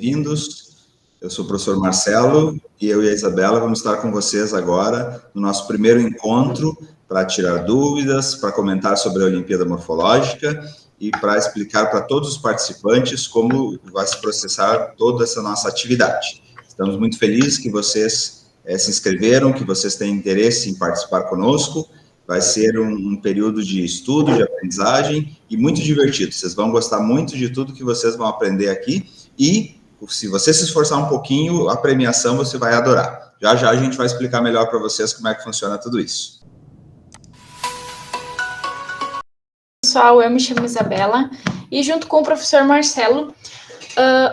bem-vindos. Eu sou o professor Marcelo e eu e a Isabela vamos estar com vocês agora no nosso primeiro encontro para tirar dúvidas, para comentar sobre a Olimpíada Morfológica e para explicar para todos os participantes como vai se processar toda essa nossa atividade. Estamos muito felizes que vocês se inscreveram, que vocês têm interesse em participar conosco. Vai ser um período de estudo, de aprendizagem e muito divertido. Vocês vão gostar muito de tudo que vocês vão aprender aqui e, se você se esforçar um pouquinho, a premiação você vai adorar. Já já a gente vai explicar melhor para vocês como é que funciona tudo isso. Pessoal, eu me chamo Isabela e junto com o professor Marcelo,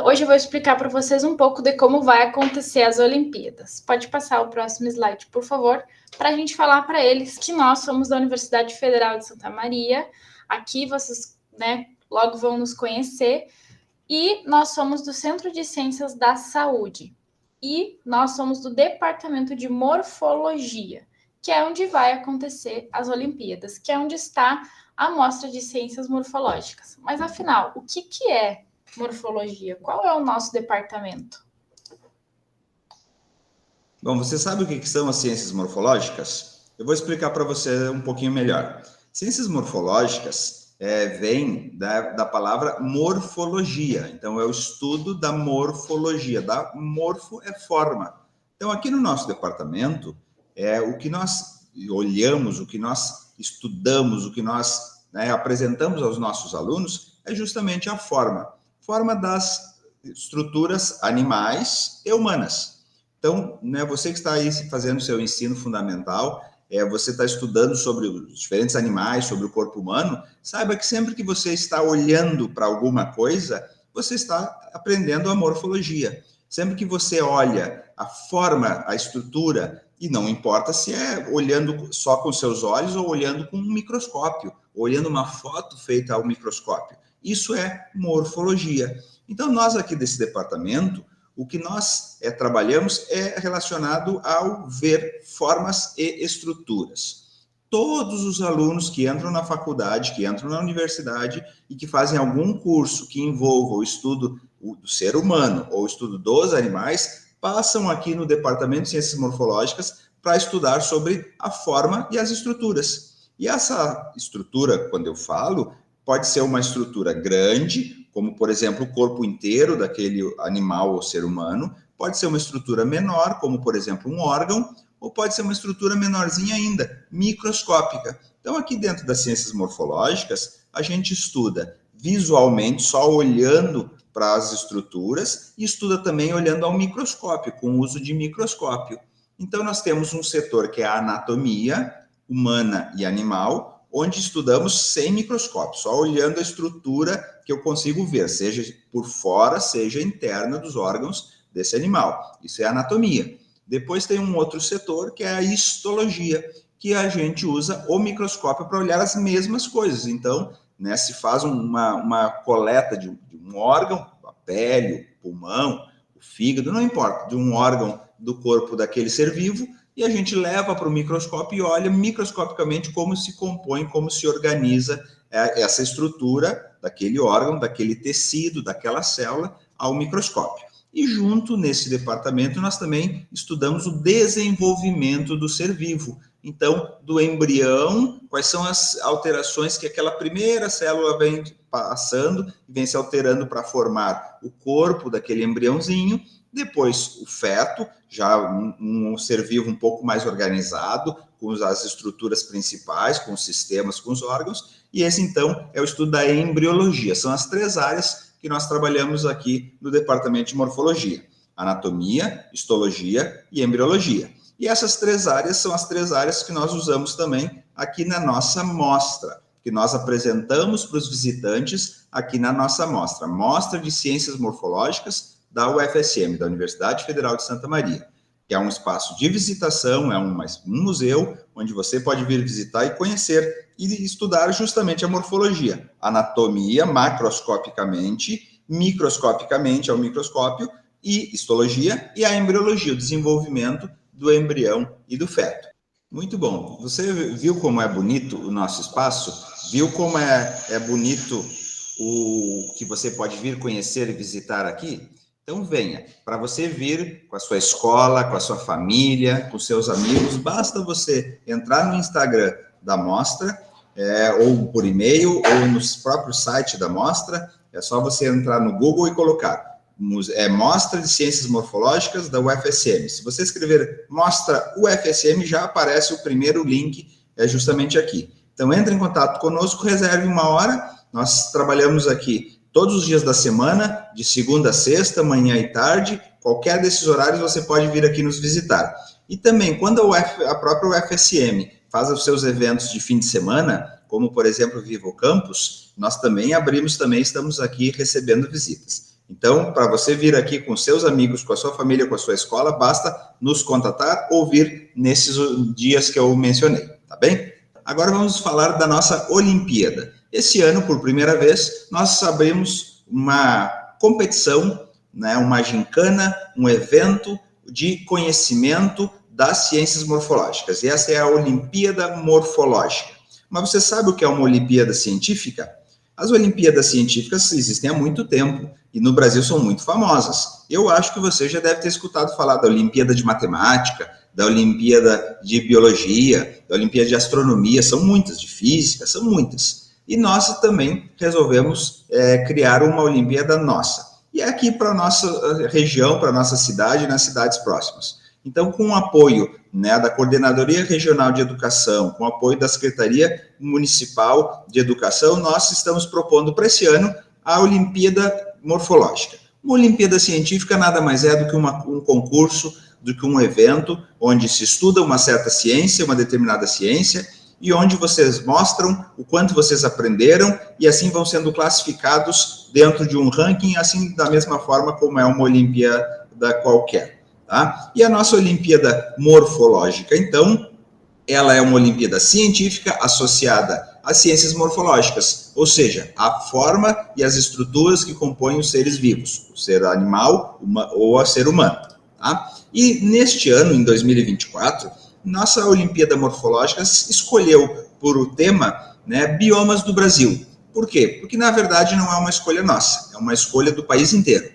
hoje eu vou explicar para vocês um pouco de como vai acontecer as Olimpíadas. Pode passar o próximo slide, por favor, para a gente falar para eles que nós somos da Universidade Federal de Santa Maria. Aqui vocês, logo vão nos conhecer. E nós somos do Centro de Ciências da Saúde. E nós somos do Departamento de Morfologia, que é onde vai acontecer as Olimpíadas, que é onde está a Mostra de Ciências Morfológicas. Mas, afinal, o que é morfologia? Qual é o nosso departamento? Bom, você sabe o que são as ciências morfológicas? Eu vou explicar para você um pouquinho melhor. Ciências morfológicas vem da palavra morfologia. Então, é o estudo da morfologia. Da morfo é forma. Então, aqui no nosso departamento, o que nós olhamos, o que nós estudamos, o que nós apresentamos aos nossos alunos é justamente a forma. Forma das estruturas animais e humanas. Então, você que está aí fazendo seu ensino fundamental, você está estudando sobre os diferentes animais, sobre o corpo humano, saiba que sempre que você está olhando para alguma coisa, você está aprendendo a morfologia. Sempre que você olha a forma, a estrutura, e não importa se é olhando só com seus olhos ou olhando com um microscópio, ou olhando uma foto feita ao microscópio. Isso é morfologia. Então, nós aqui desse departamento, o que nós trabalhamos é relacionado ao ver formas e estruturas. Todos os alunos que entram na faculdade, que entram na universidade e que fazem algum curso que envolva o estudo do ser humano ou o estudo dos animais, passam aqui no Departamento de Ciências Morfológicas para estudar sobre a forma e as estruturas. E essa estrutura, quando eu falo, pode ser uma estrutura grande, como, por exemplo, o corpo inteiro daquele animal ou ser humano, pode ser uma estrutura menor, como, por exemplo, um órgão, ou pode ser uma estrutura menorzinha ainda, microscópica. Então, aqui dentro das ciências morfológicas, a gente estuda visualmente, só olhando para as estruturas, e estuda também olhando ao microscópio, com o uso de microscópio. Então, nós temos um setor que é a anatomia humana e animal, onde estudamos sem microscópio, só olhando a estrutura que eu consigo ver, seja por fora, seja interna dos órgãos desse animal. Isso é anatomia. Depois tem um outro setor, que é a histologia, que a gente usa o microscópio para olhar as mesmas coisas. Então, se faz uma coleta de um órgão, a pele, o pulmão, o fígado, não importa, de um órgão do corpo daquele ser vivo, e a gente leva para o microscópio e olha microscopicamente como se compõe, como se organiza essa estrutura daquele órgão, daquele tecido, daquela célula ao microscópio. E junto nesse departamento nós também estudamos o desenvolvimento do ser vivo. Então, do embrião, quais são as alterações que aquela primeira célula vem passando e vem se alterando para formar o corpo daquele embriãozinho. Depois, o feto, já um ser vivo um pouco mais organizado, com as estruturas principais, com os sistemas, com os órgãos. E esse, então, é o estudo da embriologia. São as três áreas que nós trabalhamos aqui no Departamento de Morfologia: anatomia, histologia e embriologia. E essas três áreas são as três áreas que nós usamos também aqui na nossa mostra, que nós apresentamos para os visitantes aqui na nossa mostra, Mostra de Ciências Morfológicas da UFSM, da Universidade Federal de Santa Maria, que é um espaço de visitação, é um museu onde você pode vir visitar e conhecer e estudar justamente a morfologia, anatomia macroscopicamente, microscopicamente ao microscópio, e histologia, e a embriologia, o desenvolvimento do embrião e do feto. Muito bom. Você viu como é bonito o nosso espaço? Viu como é bonito o que você pode vir conhecer e visitar aqui? Então venha, para você vir com a sua escola, com a sua família, com seus amigos, basta você entrar no Instagram da Mostra, ou por e-mail, ou no próprio site da Mostra, é só você entrar no Google e colocar Mostra de Ciências Morfológicas da UFSM. Se você escrever Mostra UFSM, já aparece o primeiro link, justamente aqui. Então entre em contato conosco, reserve uma hora, nós trabalhamos aqui todos os dias da semana, de segunda a sexta, manhã e tarde, qualquer desses horários você pode vir aqui nos visitar. E também, quando a própria UFSM faz os seus eventos de fim de semana, como, por exemplo, o Vivo Campus, nós também estamos aqui recebendo visitas. Então, para você vir aqui com seus amigos, com a sua família, com a sua escola, basta nos contatar ou vir nesses dias que eu mencionei, tá bem? Agora vamos falar da nossa Olimpíada. Esse ano, por primeira vez, nós abrimos uma competição, né, uma gincana, um evento de conhecimento das ciências morfológicas. E essa é a Olimpíada Morfológica. Mas você sabe o que é uma Olimpíada Científica? As Olimpíadas Científicas existem há muito tempo e no Brasil são muito famosas. Eu acho que você já deve ter escutado falar da Olimpíada de Matemática, da Olimpíada de Biologia, da Olimpíada de Astronomia, são muitas, de Física, são muitas. E nós também resolvemos criar uma Olimpíada nossa. E é aqui para a nossa região, para a nossa cidade e nas cidades próximas. Então, com o apoio, né, da Coordenadoria Regional de Educação, com o apoio da Secretaria Municipal de Educação, nós estamos propondo para esse ano a Olimpíada Morfológica. Uma Olimpíada Científica nada mais é do que um concurso, do que um evento onde se estuda uma certa ciência, uma determinada ciência, e onde vocês mostram o quanto vocês aprenderam e assim vão sendo classificados dentro de um ranking, assim da mesma forma como é uma Olimpíada qualquer. Tá? E a nossa Olimpíada Morfológica, então, ela é uma Olimpíada científica associada às ciências morfológicas, ou seja, a forma e as estruturas que compõem os seres vivos, o ser animal ou o ser humano. Tá? E neste ano, em 2024, nossa Olimpíada Morfológica escolheu por o tema, né, biomas do Brasil. Por quê? Porque, na verdade, não é uma escolha nossa, é uma escolha do país inteiro.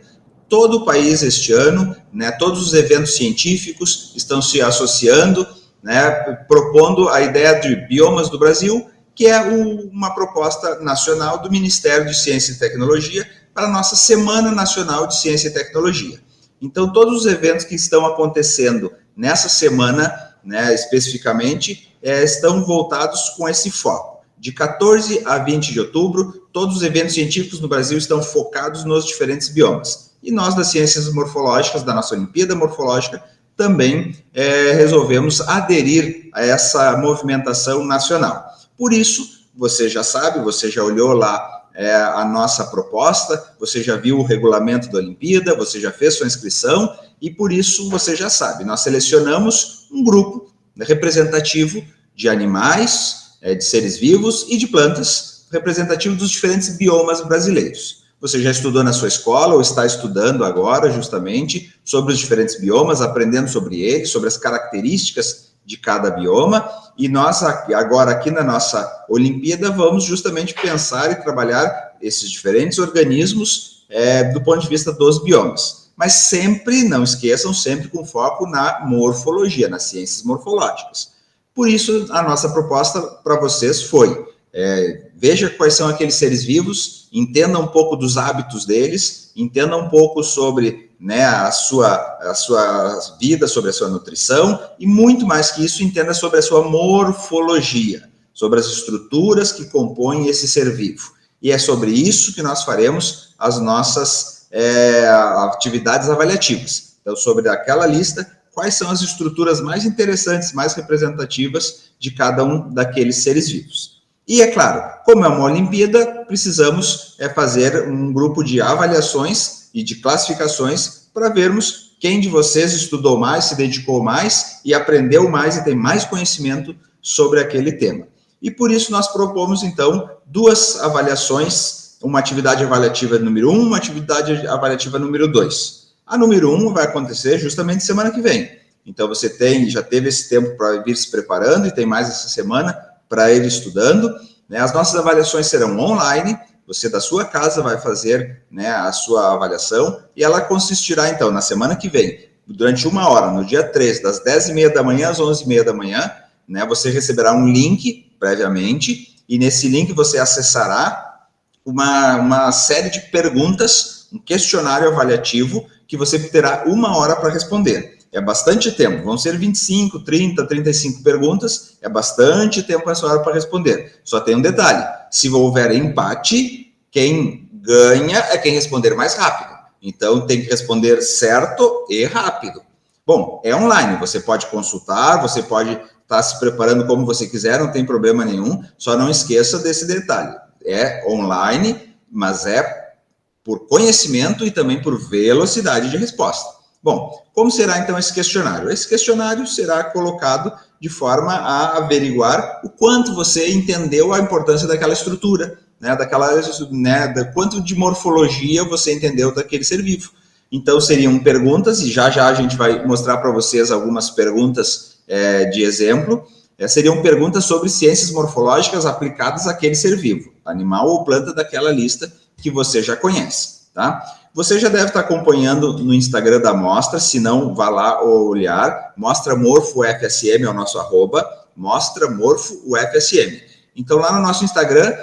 Todo o país este ano, né, todos os eventos científicos estão se associando, né, propondo a ideia de biomas do Brasil, que é uma proposta nacional do Ministério de Ciência e Tecnologia para a nossa Semana Nacional de Ciência e Tecnologia. Então, todos os eventos que estão acontecendo nessa semana, né, especificamente, estão voltados com esse foco. De 14 a 20 de outubro, todos os eventos científicos no Brasil estão focados nos diferentes biomas. E nós, das Ciências Morfológicas, da nossa Olimpíada Morfológica, também resolvemos aderir a essa movimentação nacional. Por isso, você já sabe, você já olhou lá a nossa proposta, você já viu o regulamento da Olimpíada, você já fez sua inscrição, e por isso você já sabe, nós selecionamos um grupo representativo de animais, de seres vivos e de plantas, representativo dos diferentes biomas brasileiros. Você já estudou na sua escola ou está estudando agora justamente sobre os diferentes biomas, aprendendo sobre eles, sobre as características de cada bioma, e nós agora aqui na nossa Olimpíada vamos justamente pensar e trabalhar esses diferentes organismos do ponto de vista dos biomas. Mas sempre, não esqueçam, sempre com foco na morfologia, nas ciências morfológicas. Por isso, a nossa proposta para vocês foi, veja quais são aqueles seres vivos, entenda um pouco dos hábitos deles, entenda um pouco sobre, né, a sua vida, sobre a sua nutrição, e muito mais que isso, entenda sobre a sua morfologia, sobre as estruturas que compõem esse ser vivo. E é sobre isso que nós faremos as nossas atividades avaliativas. Então, sobre aquela lista, quais são as estruturas mais interessantes, mais representativas de cada um daqueles seres vivos. E, é claro, como é uma Olimpíada, precisamos fazer um grupo de avaliações e de classificações para vermos quem de vocês estudou mais, se dedicou mais e aprendeu mais e tem mais conhecimento sobre aquele tema. E por isso nós propomos, então, duas avaliações, uma atividade avaliativa número 1, uma atividade avaliativa número 2. A número 1 vai acontecer justamente semana que vem. Então, você já teve esse tempo para vir se preparando e tem mais essa semana para ir estudando. Né? As nossas avaliações serão online, você da sua casa vai fazer, né, a sua avaliação, e ela consistirá, então, na semana que vem, durante 1 hora, no dia 13, das 10h30 da manhã às 11h30 da manhã, né, você receberá um link previamente, e nesse link você acessará uma série de perguntas, um questionário avaliativo, que você terá 1 hora para responder. É bastante tempo, vão ser 25, 30, 35 perguntas, é bastante tempo essa hora para responder. Só tem um detalhe, se houver empate, quem ganha é quem responder mais rápido. Então, tem que responder certo e rápido. Bom, é online, você pode consultar, você pode estar se preparando como você quiser, não tem problema nenhum, só não esqueça desse detalhe. É online, mas é por conhecimento e também por velocidade de resposta. Bom, como será então esse questionário? Esse questionário será colocado de forma a averiguar o quanto você entendeu a importância daquela estrutura, né, quanto de morfologia você entendeu daquele ser vivo. Então, seriam perguntas, e já a gente vai mostrar para vocês algumas perguntas de exemplo. Seriam perguntas sobre ciências morfológicas aplicadas àquele ser vivo, animal ou planta daquela lista que você já conhece, tá? Você já deve estar acompanhando no Instagram da Mostra, se não, vá lá olhar, Mostra Morfo UFSM é o nosso @, Mostra Morfo UFSM. Então, lá no nosso Instagram,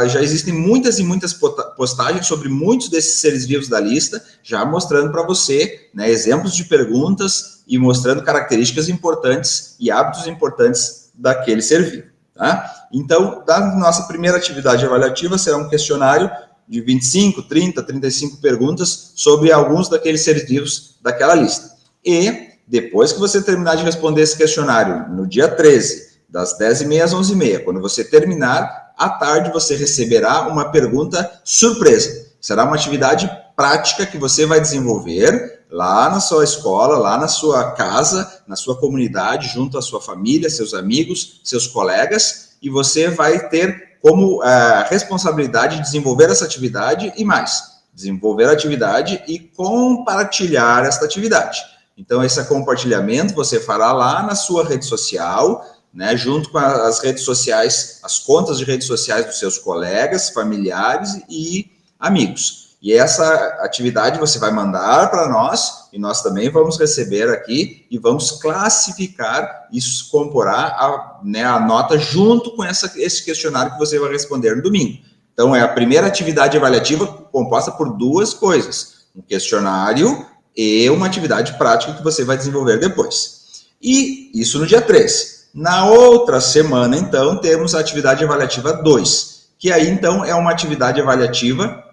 já existem muitas e muitas postagens sobre muitos desses seres vivos da lista, já mostrando para você, né, exemplos de perguntas e mostrando características importantes e hábitos importantes daquele ser vivo, tá? Então, da nossa primeira atividade avaliativa, será um questionário de 25, 30, 35 perguntas sobre alguns daqueles seres vivos daquela lista. E, depois que você terminar de responder esse questionário, no dia 13, das 10h30 às 11h30, quando você terminar, à tarde você receberá uma pergunta surpresa. Será uma atividade prática que você vai desenvolver lá na sua escola, lá na sua casa, na sua comunidade, junto à sua família, seus amigos, seus colegas, e você vai ter como responsabilidade de desenvolver essa atividade e mais, desenvolver a atividade e compartilhar esta atividade. Então, esse compartilhamento você fará lá na sua rede social, né, junto com as redes sociais, as contas de redes sociais dos seus colegas, familiares e amigos. E essa atividade você vai mandar para nós, e nós também vamos receber aqui, e vamos classificar isso, comporá a nota junto com esse questionário que você vai responder no domingo. Então, é a primeira atividade avaliativa composta por 2 coisas, um questionário e uma atividade prática que você vai desenvolver depois. E isso no dia 13. Na outra semana, então, temos a atividade avaliativa 2, que aí, então, é uma atividade avaliativa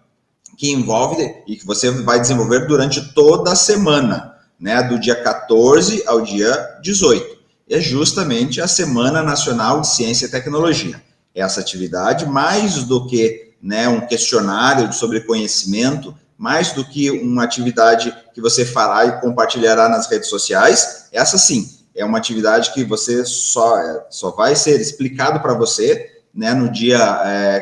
que envolve e que você vai desenvolver durante toda a semana, né, do dia 14 ao dia 18. É justamente a Semana Nacional de Ciência e Tecnologia. Essa atividade, mais do que, né, um questionário sobre conhecimento, mais do que uma atividade que você fará e compartilhará nas redes sociais, essa sim, é uma atividade que você só vai ser explicado para você, né, no dia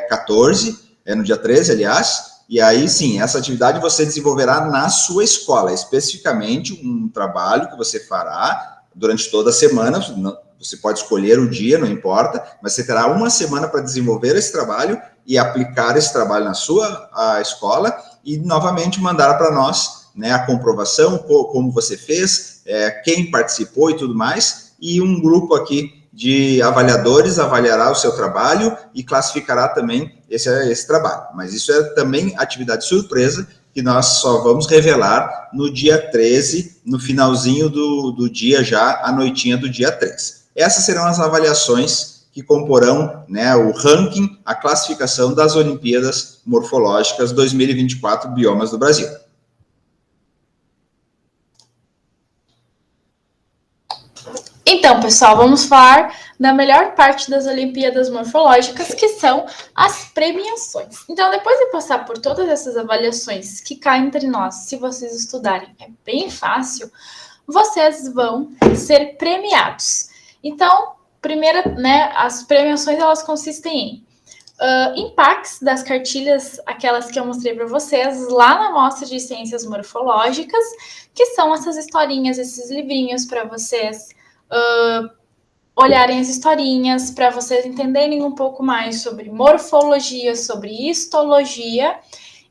14, no dia 13, aliás, e aí sim, essa atividade você desenvolverá na sua escola, especificamente um trabalho que você fará durante toda a semana, você pode escolher o dia, não importa, mas você terá 1 semana para desenvolver esse trabalho e aplicar esse trabalho na sua escola e novamente mandar para nós, né, a comprovação, como você fez, quem participou e tudo mais, e um grupo aqui de avaliadores avaliará o seu trabalho e classificará também esse trabalho. Mas isso é também atividade surpresa, que nós só vamos revelar no dia 13, no finalzinho do dia já, à noitinha do dia 13. Essas serão as avaliações que comporão, né, o ranking, a classificação das Olimpíadas Morfológicas 2024 Biomas do Brasil. Então, pessoal, vamos falar da melhor parte das Olimpíadas Morfológicas, que são as premiações. Então, depois de passar por todas essas avaliações que caem entre nós, se vocês estudarem, é bem fácil, vocês vão ser premiados. Então, primeiro, né, as premiações, elas consistem em impacts das cartilhas, aquelas que eu mostrei para vocês lá na mostra de ciências morfológicas, que são essas historinhas, esses livrinhos para vocês olharem as historinhas, para vocês entenderem um pouco mais sobre morfologia, sobre histologia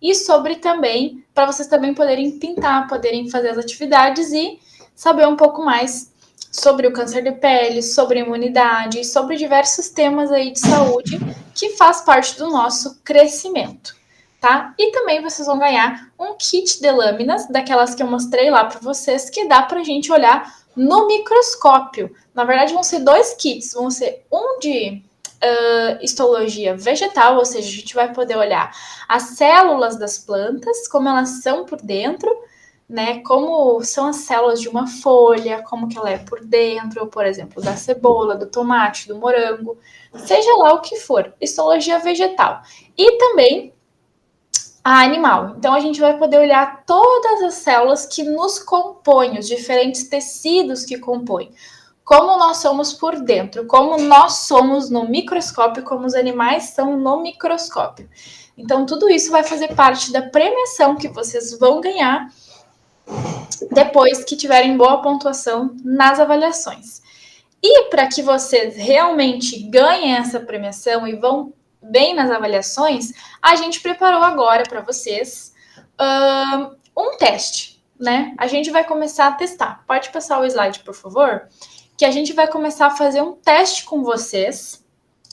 e sobre também, para vocês também poderem pintar, poderem fazer as atividades e saber um pouco mais sobre o câncer de pele, sobre imunidade, sobre diversos temas aí de saúde que faz parte do nosso crescimento, tá? E também vocês vão ganhar um kit de lâminas, daquelas que eu mostrei lá para vocês, que dá para a gente olhar no microscópio. Na verdade, vão ser 2 kits, vão ser um de histologia vegetal, ou seja, a gente vai poder olhar as células das plantas, como elas são por dentro, né? Como são as células de uma folha, como que ela é por dentro, ou, por exemplo, da cebola, do tomate, do morango, seja lá o que for, histologia vegetal. E também a animal. Então, a gente vai poder olhar todas as células que nos compõem, os diferentes tecidos que compõem. Como nós somos por dentro, como nós somos no microscópio, como os animais são no microscópio. Então, tudo isso vai fazer parte da premiação que vocês vão ganhar depois que tiverem boa pontuação nas avaliações. E para que vocês realmente ganhem essa premiação e vão bem nas avaliações, a gente preparou agora para vocês um teste, né? A gente vai começar a testar. Pode passar o slide, por favor? Que a gente vai começar a fazer um teste com vocês,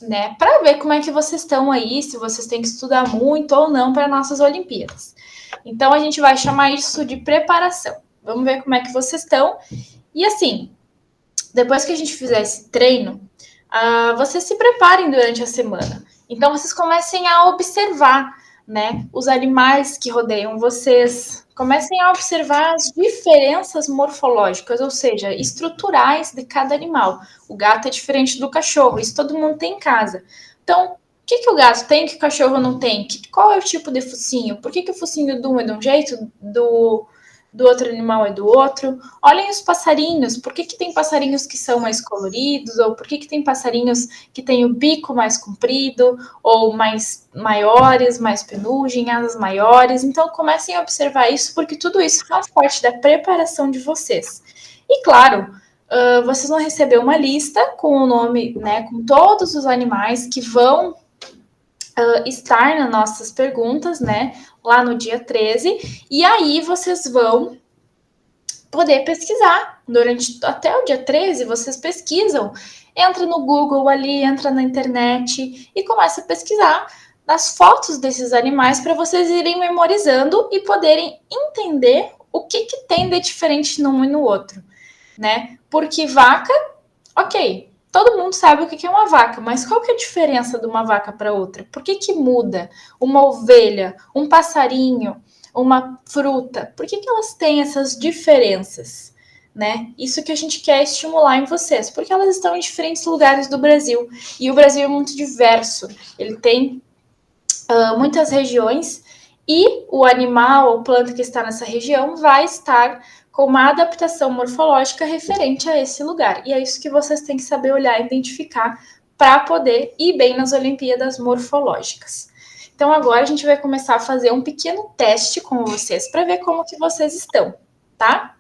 né? Para ver como é que vocês estão aí, se vocês têm que estudar muito ou não para nossas Olimpíadas. Então, a gente vai chamar isso de preparação. Vamos ver como é que vocês estão. E assim, depois que a gente fizer esse treino, vocês se preparem durante a semana. Então, vocês comecem a observar, né, os animais que rodeiam vocês. Comecem a observar as diferenças morfológicas, ou seja, estruturais de cada animal. O gato é diferente do cachorro, isso todo mundo tem em casa. Então, o que o gato tem que o cachorro não tem? Qual é o tipo de focinho? Por que o focinho de um é de um jeito, do outro animal é do outro? Olhem os passarinhos, por que tem passarinhos que são mais coloridos, ou por que tem passarinhos que têm o bico mais comprido, ou mais maiores, mais penugem, asas maiores. Então comecem a observar isso, porque tudo isso faz parte da preparação de vocês. E claro, vocês vão receber uma lista com o nome, né, com todos os animais que vão estar nas nossas perguntas, né, lá no dia 13, e aí vocês vão poder pesquisar até o dia 13, vocês pesquisam, entra no Google ali, entra na internet e começa a pesquisar as fotos desses animais para vocês irem memorizando e poderem entender o que tem de diferente num e no outro, né? Porque vaca, ok, todo mundo sabe o que é uma vaca, mas qual que é a diferença de uma vaca para outra? Por que muda? Uma ovelha, um passarinho, uma fruta, por que elas têm essas diferenças? Né? Isso que a gente quer estimular em vocês, porque elas estão em diferentes lugares do Brasil, e o Brasil é muito diverso, ele tem muitas regiões, e o animal ou planta que está nessa região vai estar com uma adaptação morfológica referente a esse lugar. E é isso que vocês têm que saber olhar e identificar para poder ir bem nas Olimpíadas morfológicas. Então, agora a gente vai começar a fazer um pequeno teste com vocês para ver como que vocês estão, tá?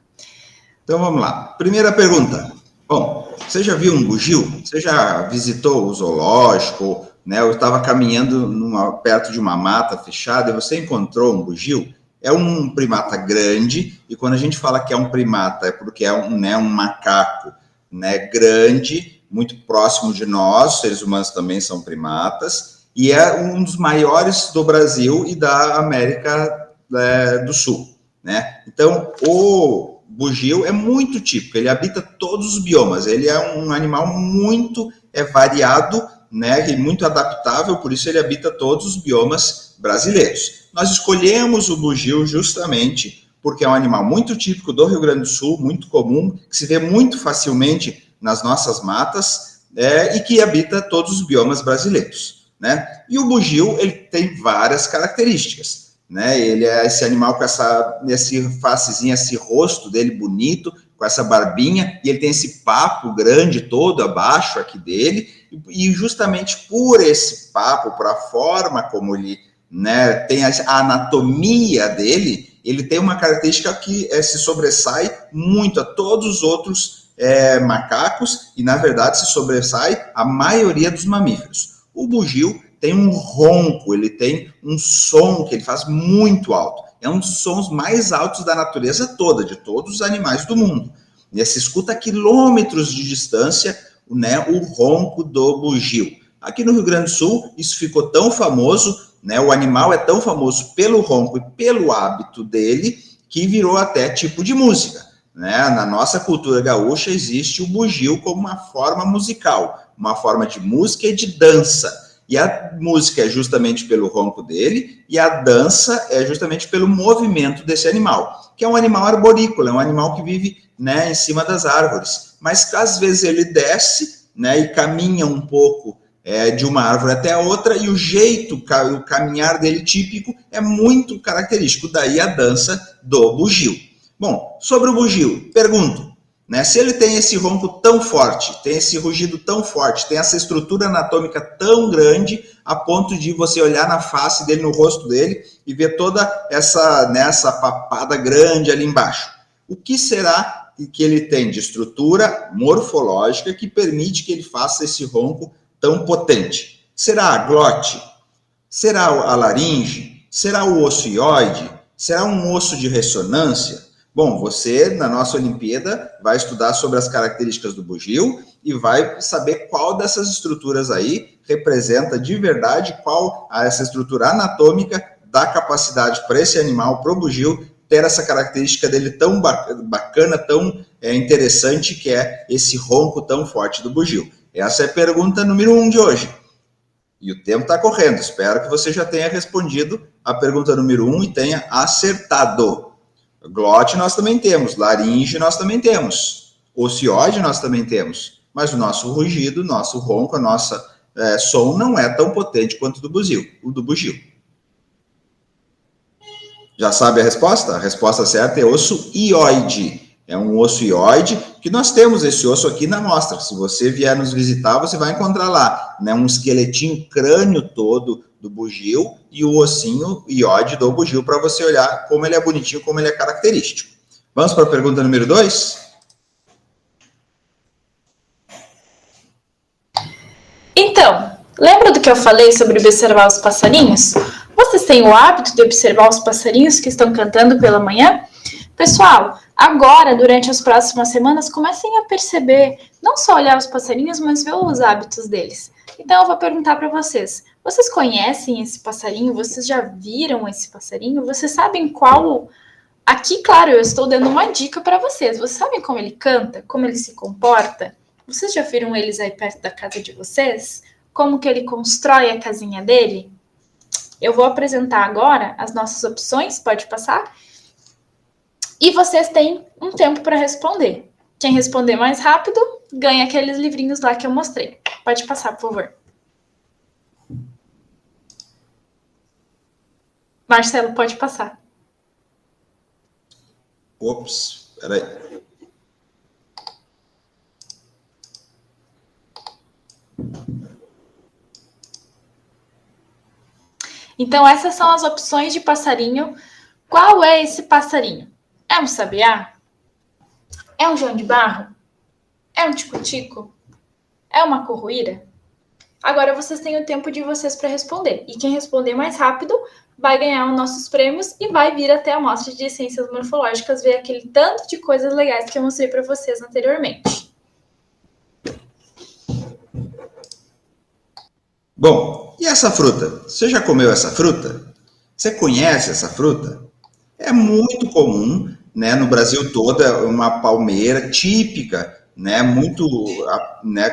Então, vamos lá. Primeira pergunta. Bom, você já viu um bugio? Você já visitou o zoológico, né? Eu estava caminhando perto de uma mata fechada e você encontrou um bugio? É um primata grande, e quando a gente fala que é um primata, é porque é um macaco, né, grande, muito próximo de nós, os seres humanos também são primatas, e é um dos maiores do Brasil e da América do Sul, né? Então, o bugio é muito típico, ele habita todos os biomas, ele é um animal muito variado, né, e muito adaptável, por isso ele habita todos os biomas brasileiros. Nós escolhemos o bugio justamente porque é um animal muito típico do Rio Grande do Sul, muito comum, que se vê muito facilmente nas nossas matas, e que habita todos os biomas brasileiros, né? E o bugio, ele tem várias características, né? Ele é esse animal com esse facezinho, esse rosto dele bonito, com essa barbinha, e ele tem esse papo grande todo abaixo aqui dele, e justamente por esse papo, por a forma como ele, né, tem a anatomia dele, ele tem uma característica que se sobressai muito a todos os outros macacos e, na verdade, se sobressai a maioria dos mamíferos. O bugio tem um ronco, ele tem um som que ele faz muito alto. É um dos sons mais altos da natureza toda, de todos os animais do mundo. E se escuta a quilômetros de distância, né, o ronco do bugio. Aqui no Rio Grande do Sul, isso ficou tão famoso, né, o animal é tão famoso pelo ronco e pelo hábito dele, que virou até tipo de música. Né? Na nossa cultura gaúcha existe o bugio como uma forma musical, uma forma de música e de dança. E a música é justamente pelo ronco dele, e a dança é justamente pelo movimento desse animal, que é um animal arborícola, é um animal que vive, né, em cima das árvores. Mas às vezes ele desce, né, e caminha um pouco de uma árvore até a outra, e o jeito, o caminhar dele típico é muito característico, daí a dança do bugio. Bom, sobre o bugio, pergunto, né, se ele tem esse ronco tão forte, tem esse rugido tão forte, tem essa estrutura anatômica tão grande, a ponto de você olhar na face dele, no rosto dele, e ver toda essa papada grande ali embaixo. O que será que ele tem de estrutura morfológica que permite que ele faça esse ronco tão potente? Será a glote? Será a laringe? Será o osso ióide? Será um osso de ressonância? Bom, você, na nossa Olimpíada, vai estudar sobre as características do bugio e vai saber qual dessas estruturas aí representa de verdade, qual essa estrutura anatômica dá capacidade para esse animal, para o bugio, ter essa característica dele tão bacana, tão interessante, que é esse ronco tão forte do bugio. Essa é a pergunta número 1 de hoje. E o tempo está correndo. Espero que você já tenha respondido a pergunta número 1 e tenha acertado. Glote nós também temos, laringe nós também temos, osso-ióide nós também temos, mas o nosso rugido, nosso ronco, a nossa som não é tão potente quanto o do bugio. Já sabe a resposta? A resposta certa é osso ióide. É um osso ióide que nós temos esse osso aqui na amostra. Se você vier nos visitar, você vai encontrar lá, né, um esqueletinho, crânio todo do bugio e o ossinho ióide do bugio para você olhar como ele é bonitinho, como ele é característico. Vamos para a pergunta número 2? Então, lembra do que eu falei sobre observar os passarinhos? Vocês têm o hábito de observar os passarinhos que estão cantando pela manhã? Pessoal, agora, durante as próximas semanas, comecem a perceber, não só olhar os passarinhos, mas ver os hábitos deles. Então, eu vou perguntar para vocês, vocês conhecem esse passarinho? Vocês já viram esse passarinho? Vocês sabem qual... Aqui, claro, eu estou dando uma dica para vocês. Vocês sabem como ele canta? Como ele se comporta? Vocês já viram eles aí perto da casa de vocês? Como que ele constrói a casinha dele? Eu vou apresentar agora as nossas opções, pode passar? E vocês têm um tempo para responder. Quem responder mais rápido, ganha aqueles livrinhos lá que eu mostrei. Pode passar, por favor. Marcelo, pode passar. Ops, peraí. Então, essas são as opções de passarinho. Qual é esse passarinho? É um sabiá? É um joão de barro? É um tico-tico? É uma curruíra? Agora vocês têm o tempo de vocês para responder. E quem responder mais rápido vai ganhar os nossos prêmios e vai vir até a amostra de ciências morfológicas ver aquele tanto de coisas legais que eu mostrei para vocês anteriormente. Bom, e essa fruta? Você já comeu essa fruta? Você conhece essa fruta? É muito comum, né, no Brasil todo, é uma palmeira típica, né, muito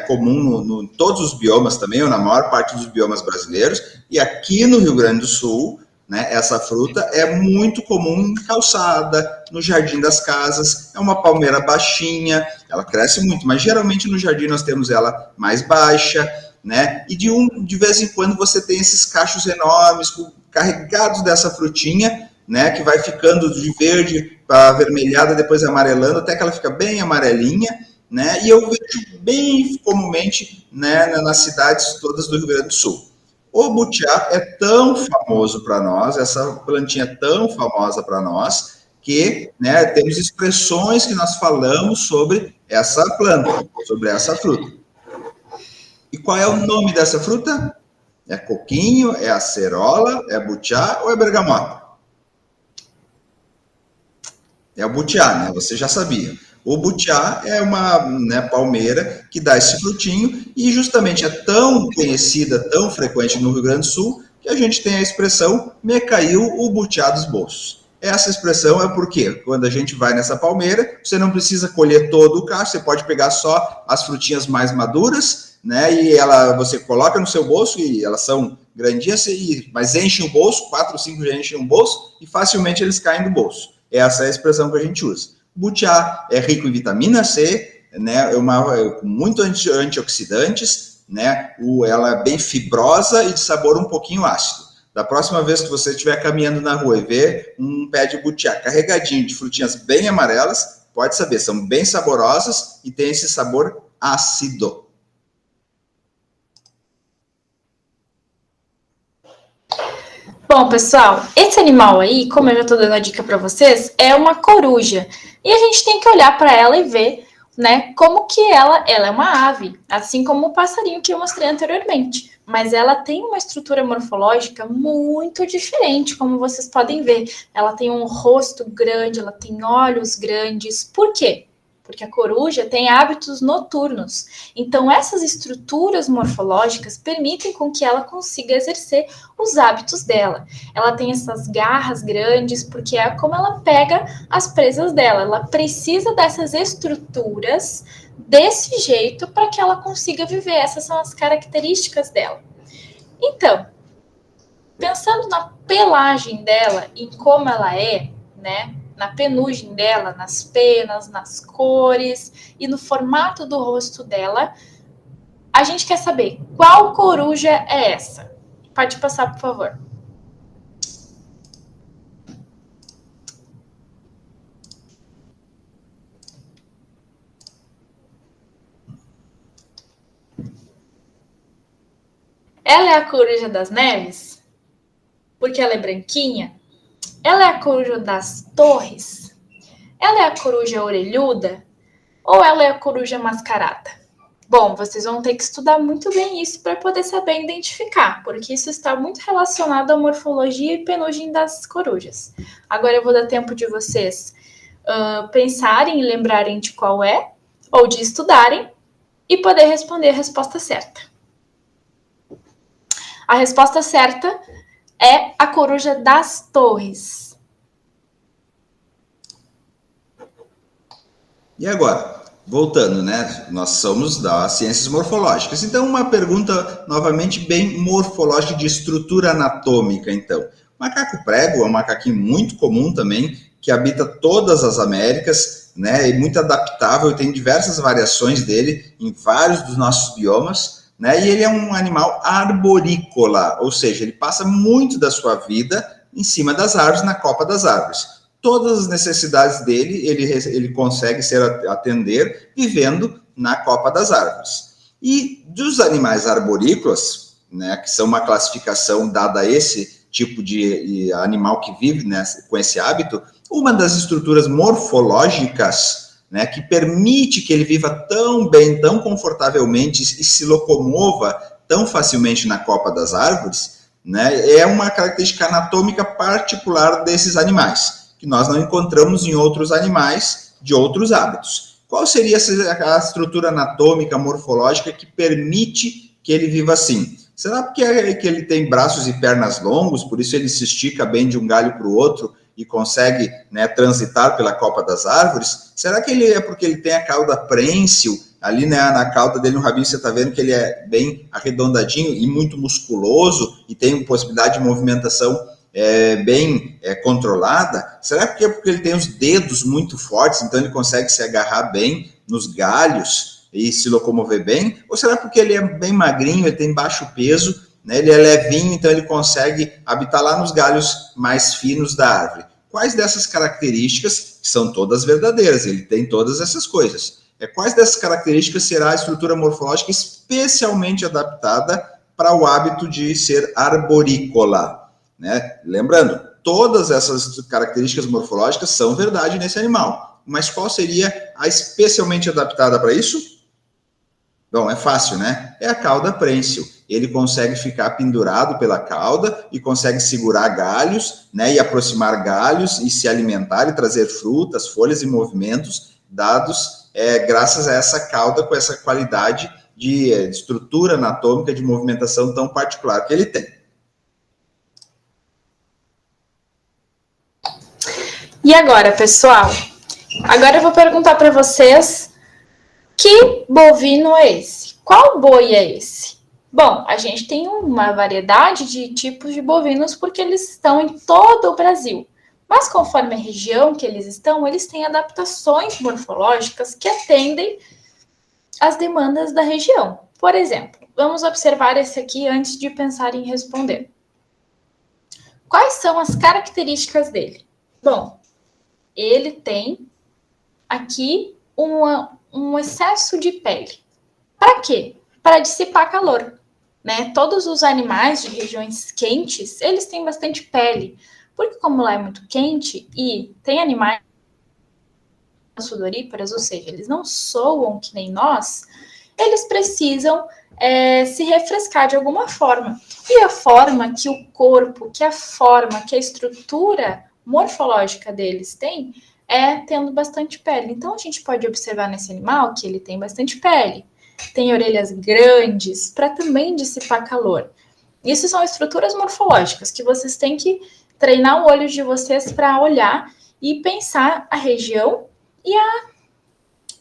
comum em todos os biomas também, ou na maior parte dos biomas brasileiros, e aqui no Rio Grande do Sul, né, essa fruta é muito comum em calçada, no jardim das casas, é uma palmeira baixinha, ela cresce muito, mas geralmente no jardim nós temos ela mais baixa, né, e de vez em quando você tem esses cachos enormes, carregados dessa frutinha, né, que vai ficando de verde para avermelhada, depois amarelando, até que ela fica bem amarelinha, né, e eu vejo bem comumente, né, nas cidades todas do Rio Grande do Sul. O butiá é tão famoso para nós, essa plantinha é tão famosa para nós, que, né, temos expressões que nós falamos sobre essa planta, sobre essa fruta. E qual é o nome dessa fruta? É coquinho, é acerola, é butiá ou é bergamota? É o butiá, né? Você já sabia. O butiá é uma, né, palmeira que dá esse frutinho e justamente é tão conhecida, tão frequente no Rio Grande do Sul, que a gente tem a expressão me caiu o butiá dos bolsos. Essa expressão é porque quando a gente vai nessa palmeira, você não precisa colher todo o cacho, você pode pegar só as frutinhas mais maduras, né? E você coloca no seu bolso e elas são grandinhas, mas enchem o bolso, 4 ou 5 já enchem o bolso e facilmente eles caem do bolso. Essa é a expressão que a gente usa. Butiá é rico em vitamina C, né? Muito antioxidantes, né? Ela é bem fibrosa e de sabor um pouquinho ácido. Da próxima vez que você estiver caminhando na rua e ver um pé de butiá carregadinho de frutinhas bem amarelas, pode saber, são bem saborosas e tem esse sabor ácido. Bom, pessoal, esse animal aí, como eu já estou dando a dica para vocês, é uma coruja. E a gente tem que olhar para ela e ver, né, como que ela é uma ave, assim como o passarinho que eu mostrei anteriormente. Mas ela tem uma estrutura morfológica muito diferente, como vocês podem ver. Ela tem um rosto grande, ela tem olhos grandes. Por quê? Porque a coruja tem hábitos noturnos. Então, essas estruturas morfológicas permitem com que ela consiga exercer os hábitos dela. Ela tem essas garras grandes, porque é como ela pega as presas dela. Ela precisa dessas estruturas desse jeito para que ela consiga viver. Essas são as características dela. Então, pensando na pelagem dela, em como ela é, né? Na penugem dela, nas penas, nas cores e no formato do rosto dela, a gente quer saber qual coruja é essa. Pode passar, por favor. Ela é a coruja das neves? Porque ela é branquinha? Ela é a coruja das torres? Ela é a coruja orelhuda? Ou ela é a coruja mascarada? Bom, vocês vão ter que estudar muito bem isso para poder saber identificar, porque isso está muito relacionado à morfologia e penugem das corujas. Agora eu vou dar tempo de vocês pensarem e lembrarem de qual é, ou de estudarem, e poder responder a resposta certa. A resposta certa é a coruja das torres. E agora, voltando, né? Nós somos das ciências morfológicas. Então, uma pergunta novamente bem morfológica de estrutura anatômica, então. Macaco prego é um macaquinho muito comum também, que habita todas as Américas, né? E muito adaptável, tem diversas variações dele em vários dos nossos biomas, né? E ele é um animal arborícola, ou seja, ele passa muito da sua vida em cima das árvores, na copa das árvores. Todas as necessidades dele, ele consegue atender vivendo na copa das árvores. E dos animais arborícolas, né, que são uma classificação dada a esse tipo de animal que vive, né, com esse hábito, uma das estruturas morfológicas, né, que permite que ele viva tão bem, tão confortavelmente e se locomova tão facilmente na copa das árvores, né, é uma característica anatômica particular desses animais, que nós não encontramos em outros animais de outros hábitos. Qual seria a estrutura anatômica, morfológica que permite que ele viva assim? Será porque ele tem braços e pernas longos, por isso ele se estica bem de um galho para o outro e consegue, né, transitar pela copa das árvores? Será que ele é porque ele tem a cauda prênsil, ali, né, na cauda dele, no rabinho, você está vendo que ele é bem arredondadinho e muito musculoso e tem possibilidade de movimentação bem controlada? Será que é porque ele tem os dedos muito fortes, então ele consegue se agarrar bem nos galhos e se locomover bem? Ou será porque ele é bem magrinho, ele tem baixo peso, né, ele é levinho, então ele consegue habitar lá nos galhos mais finos da árvore? Quais dessas características, que são todas verdadeiras, ele tem todas essas coisas, quais dessas características será a estrutura morfológica especialmente adaptada para o hábito de ser arborícola? Né? Lembrando, todas essas características morfológicas são verdade nesse animal. Mas qual seria a especialmente adaptada para isso? Bom, é fácil, né? É a cauda prênsil. Ele consegue ficar pendurado pela cauda e consegue segurar galhos, né? E aproximar galhos e se alimentar e trazer frutas, folhas e movimentos dados graças a essa cauda com essa qualidade de estrutura anatômica de movimentação tão particular que ele tem. E agora, pessoal? Agora eu vou perguntar para vocês que bovino é esse? Qual boi é esse? Bom, a gente tem uma variedade de tipos de bovinos porque eles estão em todo o Brasil. Mas conforme a região que eles têm adaptações morfológicas que atendem às demandas da região. Por exemplo, vamos observar esse aqui antes de pensar em responder. Quais são as características dele? Bom, ele tem aqui um excesso de pele. Para quê? Para dissipar calor, né? Todos os animais de regiões quentes, eles têm bastante pele, porque como lá é muito quente e tem animais sudoríparas, ou seja, eles não soam que nem nós, eles precisam se refrescar de alguma forma. E a forma que o corpo, que a estrutura morfológica deles tem, tendo bastante pele. Então, a gente pode observar nesse animal que ele tem bastante pele, tem orelhas grandes, para também dissipar calor. Isso são estruturas morfológicas que vocês têm que treinar o olho de vocês para olhar e pensar a região e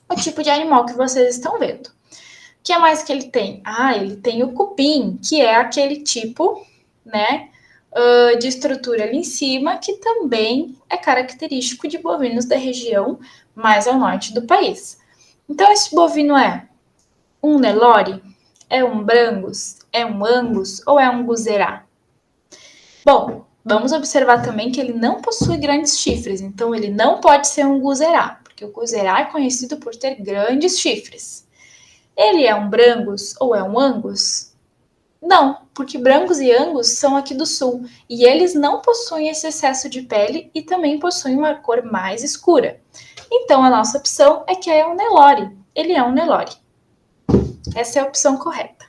o tipo de animal que vocês estão vendo. O que mais que ele tem? Ele tem o cupim, que é aquele tipo, né, de estrutura ali em cima, que também é característico de bovinos da região mais ao norte do país. Então, esse bovino é um Nelore? É um Brangus? É um Angus? Ou é um Guzerá? Bom, vamos observar também que ele não possui grandes chifres, então ele não pode ser um Guzerá, porque o Guzerá é conhecido por ter grandes chifres. Ele é um Brangus ou é um Angus? Não, porque Brangus e Angus são aqui do sul, e eles não possuem esse excesso de pele e também possuem uma cor mais escura. Então, a nossa opção é que é um Nelore. Ele é um Nelore. Essa é a opção correta.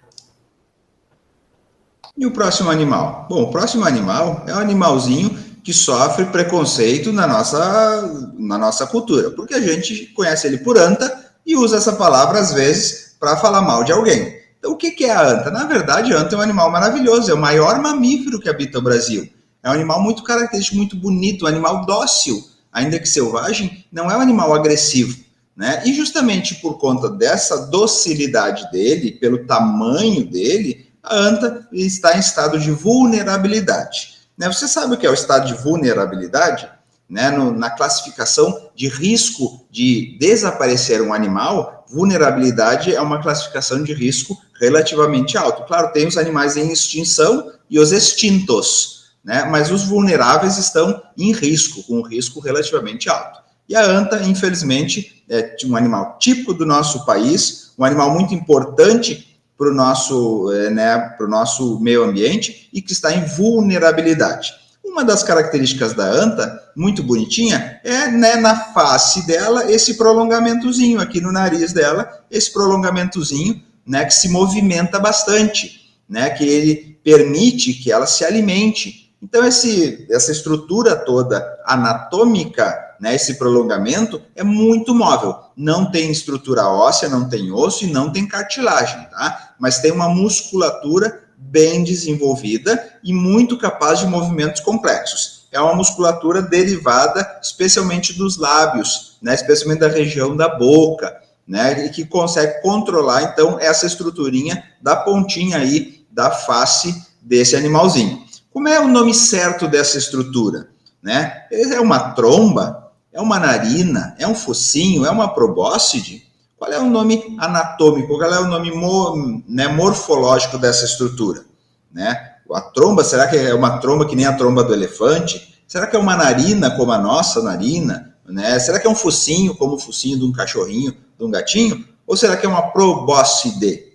E o próximo animal? Bom, o próximo animal é um animalzinho que sofre preconceito na nossa cultura, porque a gente conhece ele por anta e usa essa palavra, às vezes, para falar mal de alguém. Então, o que é a anta? Na verdade, a anta é um animal maravilhoso, é o maior mamífero que habita o Brasil. É um animal muito característico, muito bonito, um animal dócil, ainda que selvagem, não é um animal agressivo, né? E justamente por conta dessa docilidade dele, pelo tamanho dele, a anta está em estado de vulnerabilidade. Né? Você sabe o que é o estado de vulnerabilidade? Né? Na classificação de risco de desaparecer um animal, vulnerabilidade é uma classificação de risco relativamente alto. Claro, tem os animais em extinção e os extintos, né? Mas os vulneráveis estão em risco, com um risco relativamente alto. E a anta, infelizmente, é um animal típico do nosso país, um animal muito importante para o nosso meio ambiente e que está em vulnerabilidade. Uma das características da anta, muito bonitinha, na face dela, esse prolongamentozinho aqui no nariz dela, esse prolongamentozinho, né, que se movimenta bastante, né, que ele permite que ela se alimente. Então, essa estrutura toda anatômica, né, esse prolongamento, é muito móvel. Não tem estrutura óssea, não tem osso e não tem cartilagem, tá? Mas tem uma musculatura bem desenvolvida e muito capaz de movimentos complexos. É uma musculatura derivada especialmente dos lábios, né, especialmente da região da boca, né, e que consegue controlar, então, essa estruturinha da pontinha aí da face desse animalzinho. Como é o nome certo dessa estrutura? Né? É uma tromba? É uma narina? É um focinho? É uma probóscide? Qual é o nome anatômico? Qual é o nome morfológico dessa estrutura? Né? A tromba, será que é uma tromba que nem a tromba do elefante? Será que é uma narina como a nossa narina? Né? Será que é um focinho como o focinho de um cachorrinho, de um gatinho? Ou será que é uma probóscide?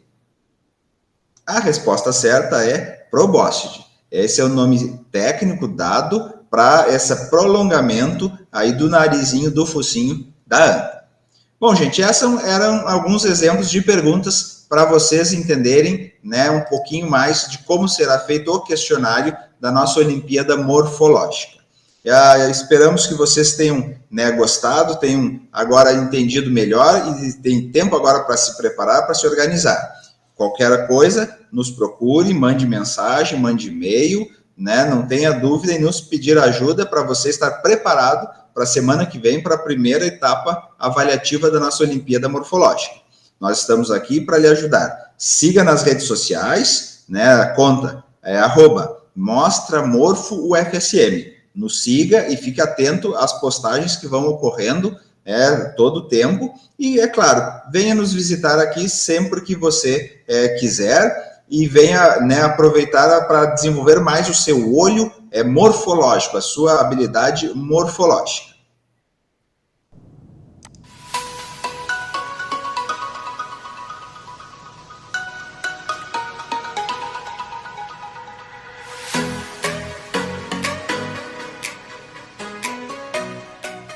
A resposta certa é probóscide. Esse é o nome técnico dado para esse prolongamento aí do narizinho, do focinho da anta. Bom, gente, esses eram alguns exemplos de perguntas para vocês entenderem, né, um pouquinho mais de como será feito o questionário da nossa Olimpíada Morfológica. Esperamos que vocês tenham, né, gostado, tenham agora entendido melhor e tem tempo agora para se preparar, para se organizar. Qualquer coisa, nos procure, mande mensagem, mande e-mail, né, não tenha dúvida em nos pedir ajuda para você estar preparado para a semana que vem, para a primeira etapa avaliativa da nossa Olimpíada Morfológica. Nós estamos aqui para lhe ajudar. Siga nas redes sociais, né, a conta é @mostramorfoufsm. Nos siga e fique atento às postagens que vão ocorrendo todo o tempo. E, é claro, venha nos visitar aqui sempre que você quiser e venha, né, aproveitar para desenvolver mais o seu olho morfológico, a sua habilidade morfológica.